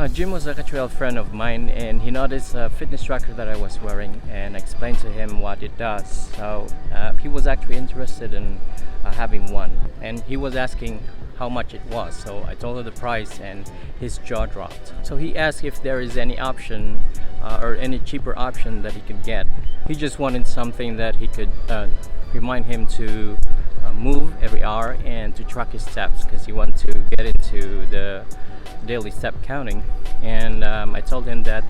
Jim was actually a friend of mine, and he noticed a fitness tracker that I was wearing and explained to him what it does. So he was actually interested in having one, and he was asking how much it was. So I told him the price, and his jaw dropped. So he asked if there is any option or any cheaper option that he could get. He just wanted something that he could remind him to move every hour and to track his steps, because he wanted to get into the daily step counting. And I told him that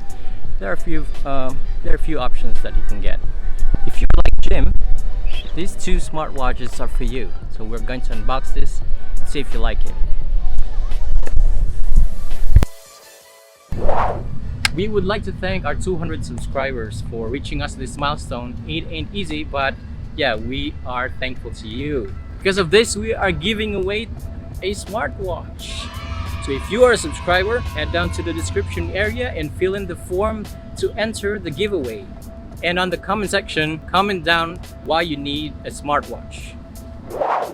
there are a few options that he can get. If you like Jim, these two smartwatches are for you. So we're going to unbox this, see if you like it. We would like to thank our 200 subscribers for reaching us this milestone. It ain't easy, but yeah, we are thankful to you. Because of this, we are giving away a smartwatch. So if you are a subscriber, head down to the description area and fill in the form to enter the giveaway. And on the comment section, comment down why you need a smartwatch.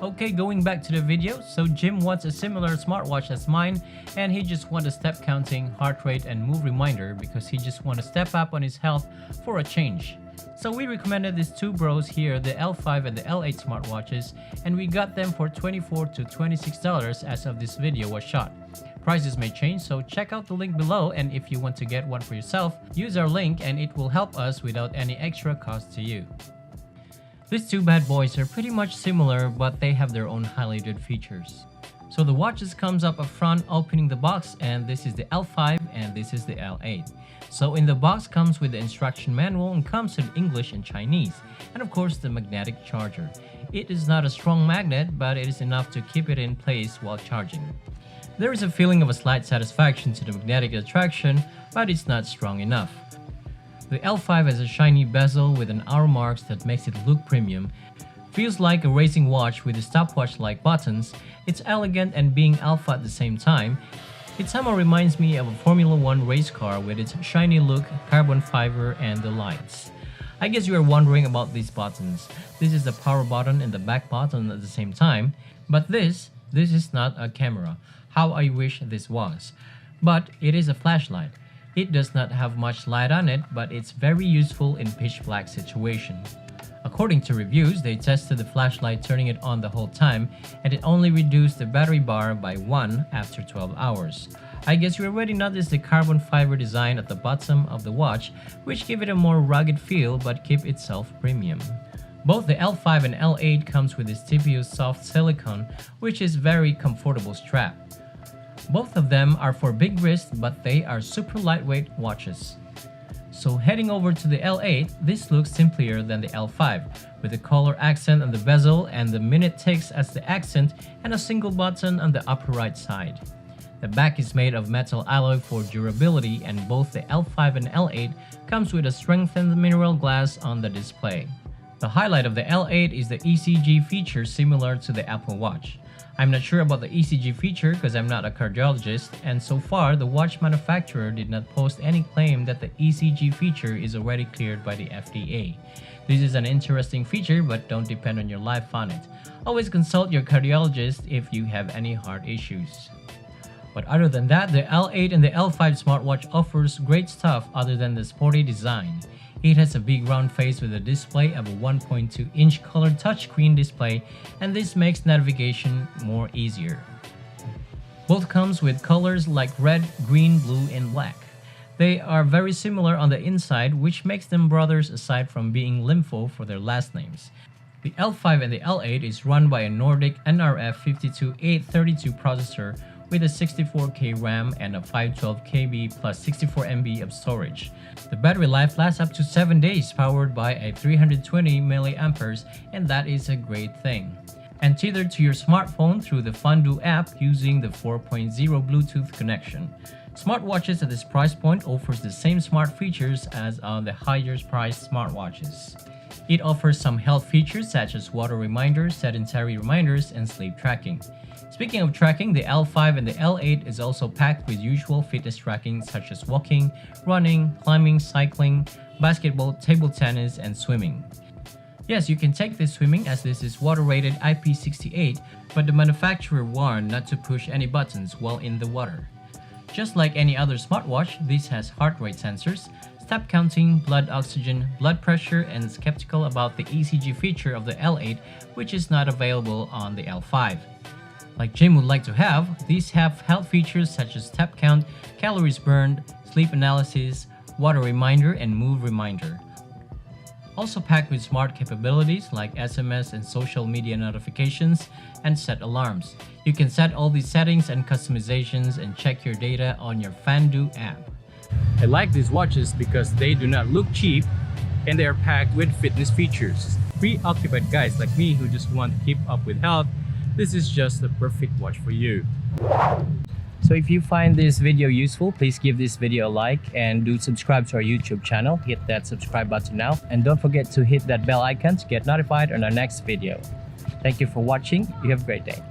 Okay, going back to the video, so Jim wants a similar smartwatch as mine, and he just wants a step counting, heart rate, and move reminder because he just wants to step up on his health for a change. So we recommended these two bros here, the L5 and the L8 smartwatches, and we got them for $24 to $26 as of this video was shot. Prices may change, so check out the link below, and if you want to get one for yourself, use our link and it will help us without any extra cost to you. These two bad boys are pretty much similar, but they have their own highlighted features. So the watches comes up front opening the box, and this is the L5 and this is the L8. So in the box comes with the instruction manual and comes in English and Chinese, and of course the magnetic charger. It is not a strong magnet, but it is enough to keep it in place while charging. There is a feeling of a slight satisfaction to the magnetic attraction, but it's not strong enough. The L5 has a shiny bezel with an hour marks that makes it look premium. Feels like a racing watch with the stopwatch-like buttons. It's elegant and being alpha at the same time. It somehow reminds me of a Formula 1 race car with its shiny look, carbon fiber, and the lights. I guess you are wondering about these buttons. This is the power button and the back button at the same time. But this is not a camera. How I wish this was. But it is a flashlight. It does not have much light on it, but it's very useful in pitch black situation. According to reviews, they tested the flashlight turning it on the whole time, and it only reduced the battery bar by 1 after 12 hours. I guess you already noticed the carbon fiber design at the bottom of the watch, which give it a more rugged feel but keep itself premium. Both the L5 and L8 comes with this TPU soft silicone, which is very comfortable strap. Both of them are for big wrist, but they are super lightweight watches. So heading over to the L8, this looks simpler than the L5, with a color accent on the bezel and the minute ticks as the accent and a single button on the upper right side. The back is made of metal alloy for durability, and both the L5 and L8 comes with a strengthened mineral glass on the display. The highlight of the L8 is the ECG feature similar to the Apple Watch. I'm not sure about the ECG feature because I'm not a cardiologist, and so far the watch manufacturer did not post any claim that the ECG feature is already cleared by the FDA. This is an interesting feature, but don't depend on your life on it. Always consult your cardiologist if you have any heart issues. But other than that, the L8 and the L5 smartwatch offers great stuff other than the sporty design. It has a big round face with a display of a 1.2-inch colored touchscreen display, and this makes navigation more easier. Both comes with colors like red, green, blue, and black. They are very similar on the inside, which makes them brothers aside from being LEMFO for their last names. The L5 and the L8 is run by a Nordic NRF52832 processor with a 64K RAM and a 512KB plus 64MB of storage. The battery life lasts up to 7 days, powered by a 320 mAh, and that is a great thing. And tethered to your smartphone through the Fundu app using the 4.0 Bluetooth connection. Smartwatches at this price point offers the same smart features as on the higher priced smartwatches. It offers some health features such as water reminders, sedentary reminders, and sleep tracking. Speaking of tracking, the L5 and the L8 is also packed with usual fitness tracking such as walking, running, climbing, cycling, basketball, table tennis, and swimming. Yes, you can take this swimming as this is water-rated IP68, but the manufacturer warned not to push any buttons while in the water. Just like any other smartwatch, this has heart rate sensors, step counting, blood oxygen, blood pressure, and skeptical about the ECG feature of the L8, which is not available on the L5. Like Jim would like to have, these have health features such as step count, calories burned, sleep analysis, water reminder, and move reminder. Also packed with smart capabilities like SMS and social media notifications and set alarms. You can set all these settings and customizations and check your data on your Fandu app. I like these watches because they do not look cheap and they are packed with fitness features. Preoccupied guys like me who just want to keep up with health, this is just the perfect watch for you. So if you find this video useful, please give this video a like and do subscribe to our YouTube channel. Hit that subscribe button now and don't forget to hit that bell icon to get notified on our next video. Thank you for watching. You have a great day.